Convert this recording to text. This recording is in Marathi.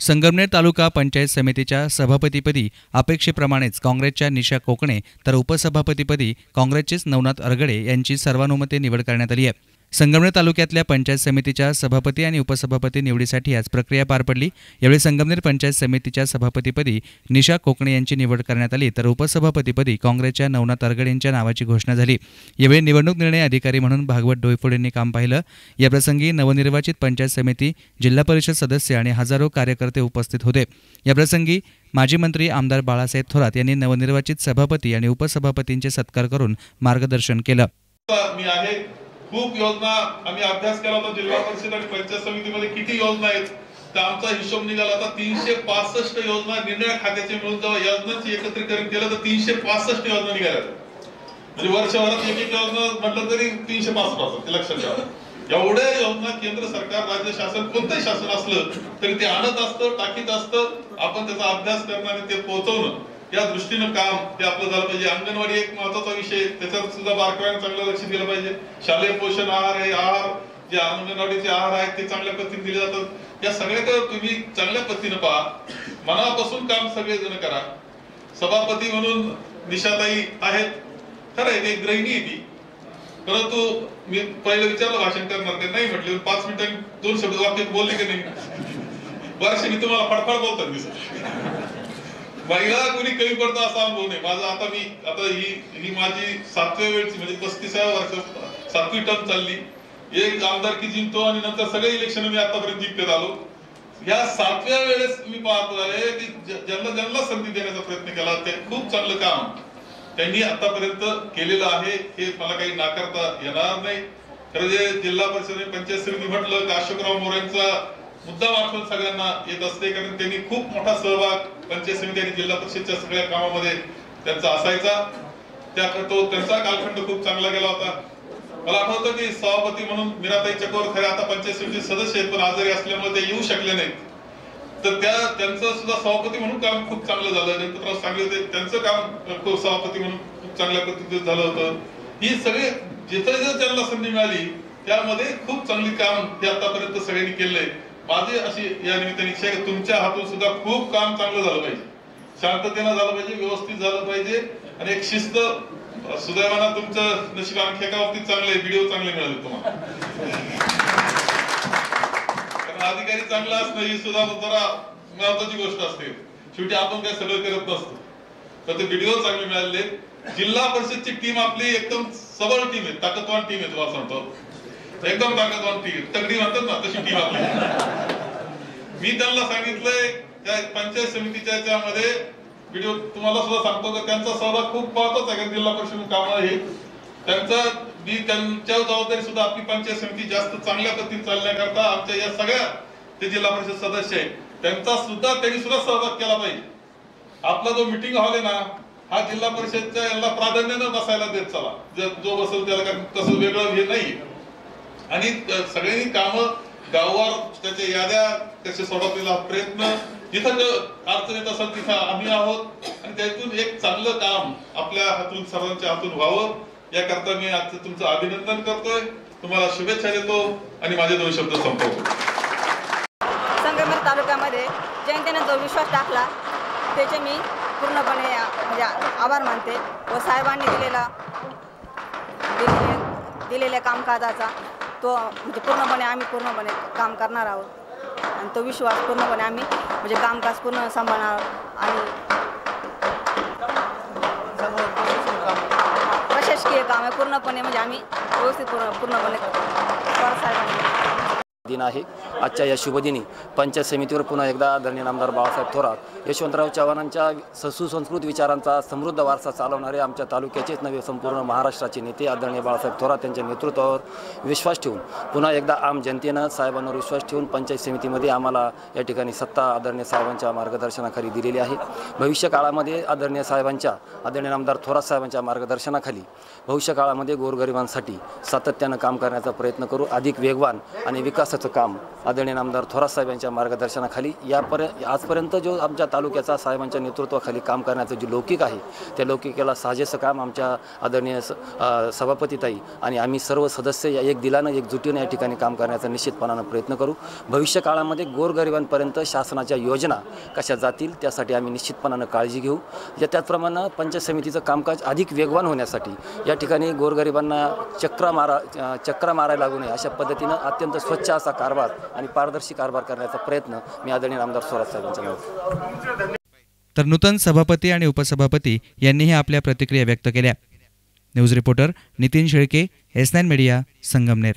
संगमनेर तालुका पंचायत समितीच्या सभापतीपदी अपेक्षेप्रमाणेच काँग्रेसच्या निशा कोकणे तर उपसभापतीपदी काँग्रेसचेच नवनाथ अरगडे यांची सर्वानुमते निवड करण्यात आली आहे। संगमनेर तालुक्यातल्या पंचायत समितीच्या सभापती आणि उपसभापती निवडीसाठी आज प्रक्रिया पार पडली। यावेळी संगमनेर पंचायत समितीच्या सभापतीपदी निशा कोकणे यांची निवड करण्यात आली तर उपसभापतीपदी काँग्रेसच्या नवनाथ अरगडे यांच्या नावाची घोषणा झाली। यावेळी निवडणूक निर्णय अधिकारी म्हणून भागवत डोईफोड यांनी काम पाहिलं। याप्रसंगी नवनिर्वाचित पंचायत समिती, जिल्हा परिषद सदस्य आणि हजारो कार्यकर्ते उपस्थित होते। याप्रसंगी माजी मंत्री आमदार बाळासाहेब थोरात यांनी नवनिर्वाचित सभापती आणि उपसभापतींचे सत्कार करून मार्गदर्शन केलं। खूप योजना आम्ही अभ्यास केला होता। जिल्हा परिषद आणि पंचायत समितीमध्ये किती योजना आहेत तर आमचा हिशोब निघाला होता 365 योजना निर्णय खात्याचे मिळून जेव्हा योजनांची एकत्रीकरण केलं तर 365 योजना निघाल्या। म्हणजे वर्षभरात एक योजना म्हटलं तरी 365 लक्षात घ्या। एवढ्या योजना केंद्र सरकार, राज्य शासन, कोणतेही शासन असलं तरी ते आणत असतं, टाकीत असतं। आपण त्याचा अभ्यास करणं आणि ते पोहोचवणं या दृष्टीने काम ते आपलं झालं पाहिजे। अंगणवाडी एक महत्त्वाचा विषय, त्याच्यावर सुद्धा बारकाईने चांगलं लक्ष दिलं पाहिजे। शालेय पोषण आहार आहे, आहार जे अंगणवाडीचे आहार आहेत ते चांगल्या पद्धतीने दिले जातात। या सगळ्याकडे तुम्ही चांगल्या पद्धतीने पहा, मनापासून काम सगळेजण करा। सभापती म्हणून निशाताई आहेत, खरं आहे एक गृहिणी आहे ती, परंतु मी पहिलं विचारलं भाषण करणार ते नाही म्हटले। 5 मिनिटांनी 2 शब्द वाक्यात बोलले की नाही, वर्ष मी तुम्हाला फडफड बोलतात दिसत। महिला कोणी कमी पडतो असा अनुभव नाही माझा। आता ही माझी 7व्या वेळची म्हणजे 35व्या वर्ष 7वी टर्म चालली। एक आमदारकी जिंकतो आणि नंतर सगळे इलेक्शन मी आतापर्यंत जिंकत आलो। या 7व्या वेळेस मी पाहतो आहे की ज्यांना संधी देण्याचा प्रयत्न केला ते खूप चांगलं काम त्यांनी आतापर्यंत केलेलं आहे, हे मला काही नाकारता येणार नाही। खरं जे जिल्हा परिषद आणि पंचायत समिती म्हटलं का अशोकराव मोरेंचा मुद्दाम आठवण सगळ्यांना येत असते, कारण त्यांनी खूप मोठा सहभाग पंचायत समिती आणि जिल्हा परिषदच्या सगळ्या कामामध्ये त्यांचा असायचा। त्यांचा कालखंड खूप चांगला गेला होता। मला आठवतं की सभापती म्हणून मीराताई चकोर खरे आता पंचायत समिती सदस्य आहेत पण आजारी असल्यामुळे ते येऊ शकले नाहीत, तर त्यांचं सुद्धा सभापती म्हणून काम खूप चांगलं झालं। गणपतराव सांगले होते त्यांचं काम सभापती म्हणून खूप चांगल्या पद्धतीने झालं होतं। ही सगळे जिथं त्यांना संधी मिळाली त्यामध्ये खूप चांगली काम ते आतापर्यंत सगळ्यांनी केलंय। माझी अशी या निमित्ताने इच्छा आहे की तुमच्या हातून सुद्धा खूप काम चांगलं झालं पाहिजे, शांततेनं झालं पाहिजे, व्यवस्थित झालं पाहिजे आणि एक शिस्त। सुदैवानं तुमचं नशीब आणखी एका बाबतीत चांगलं आहे, व्हिडिओ चांगले मिळाले तुम्हाला, कारण अधिकारी चांगला असणं ही सुद्धा जरा महत्वाची गोष्ट असते। शेवटी आपण काय सगळं करत नसतो, तर ते व्हिडिओ चांगले मिळाले। जिल्हा परिषदची टीम आपली एकदम सबळ टीम आहे, ताकदवान टीम आहे। तुम्हाला सांगतो एकदम ताकदवान टीम, तगडी म्हणतात ना तशी टीम आपली। मी त्यांना सांगितलंय त्या पंचायत समितीच्या याच्यामध्ये व्हिडिओ तुम्हाला सुद्धा सांगतो की त्यांचा सहभाग खूप महत्वाचा आहे। जिल्हा परिषद कामं हे त्यांच्या जबाबदारी सुद्धा आपली पंचायत समिती जास्त चांगल्या पद्धतीने चालण्याकरता आमच्या या सगळ्या ते जिल्हा परिषद सदस्य आहेत त्यांनी सुद्धा सहभाग केला पाहिजे। आपला जो मीटिंग हॉल आहे ना हा जिल्हा परिषदच्या याला प्राधान्याने बसायला देत चला, जो बसेल त्याला कसं वेगळं हे नाही। आणि सगळ्यांनी कामं गावावर त्याच्या याद्या त्याचे सोडवण्याचा प्रयत्न, जिथं अडचण येत असेल तिथं आम्ही आहोत आणि त्यातून एक चांगलं काम आपल्या हातून सर्वांच्या हातून व्हावं याकरता मी आज तुमचं अभिनंदन करतोय, तुम्हाला शुभेच्छा देतो आणि माझे 2 शब्द संपवतो। संगमनेर तालुक्यामध्ये जनतेने जो विश्वास टाकला त्याचे मी पूर्णपणे म्हणजे आभार मानते व साहेबांनी दिलेल्या कामकाजाचा तो म्हणजे पूर्णपणे काम करणार आहोत आणि तो विश्वास पूर्णपणे आम्ही म्हणजे कामकाज पूर्ण सांभाळणार आणि प्रशासकीय काम पूर्णपणे म्हणजे आम्ही व्यवस्थित पूर्णपणे करतो। दिन आहे आजच्या या शुभदिनी पंचायत समितीवर पुन्हा एकदा आदरणीय आमदार बाळासाहेब थोरात, यशवंतराव चव्हाणांच्या सुसंस्कृत विचारांचा समृद्ध वारसा चालवणारे आमच्या तालुक्याचेच नव्हे संपूर्ण महाराष्ट्राचे नेते आदरणीय बाळासाहेब थोरात यांच्या नेतृत्वावर विश्वास ठेवून पुन्हा एकदा आम जनतेनं साहेबांवर विश्वास ठेवून पंचायत समितीमध्ये आम्हाला या ठिकाणी सत्ता आदरणीय साहेबांच्या मार्गदर्शनाखाली दिलेली आहे। भविष्य काळामध्ये आदरणीय आमदार थोरात साहेबांच्या मार्गदर्शनाखाली भविष्य काळामध्ये गोरगरिबांसाठी सातत्यानं काम करण्याचा प्रयत्न करू, अधिक वेगवान आणि विकासाचं काम आदरणीय आमदार थोरात साहेब यांच्या मार्गदर्शनाखाली आजपर्यंत जो आमच्या तालुक्याचा साहेबांच्या नेतृत्वाखाली काम करण्याचं जे लौकिक आहे त्या लौकिकाला साजेसं काम आमच्या आदरणीय सभापतीताई आणि आम्ही सर्व सदस्य या एक दिलानं एकजुटीनं या ठिकाणी काम करण्याचा निश्चितपणानं प्रयत्न करू। भविष्य काळामध्ये गोरगरिबांपर्यंत शासनाच्या योजना कशा जातील त्यासाठी आम्ही निश्चितपणानं काळजी घेऊ। त्याचप्रमाणे पंचायत समितीचं कामकाज अधिक वेगवान होण्यासाठी या ठिकाणी गोरगरिबांना चक्रा मारायला लागू नये अशा पद्धतीनं अत्यंत स्वच्छ असा कारभार आणि पारदर्शी कारभार करण्याचा प्रयत्न मी आदरणीय आमदार थोरात साहेबांच्या नावाने। तर नूतन सभापती आणि उपसभापती यांनीही आपल्या प्रतिक्रिया व्यक्त केल्या। News reporter Nitin Shelke, S9 media, Sangamner.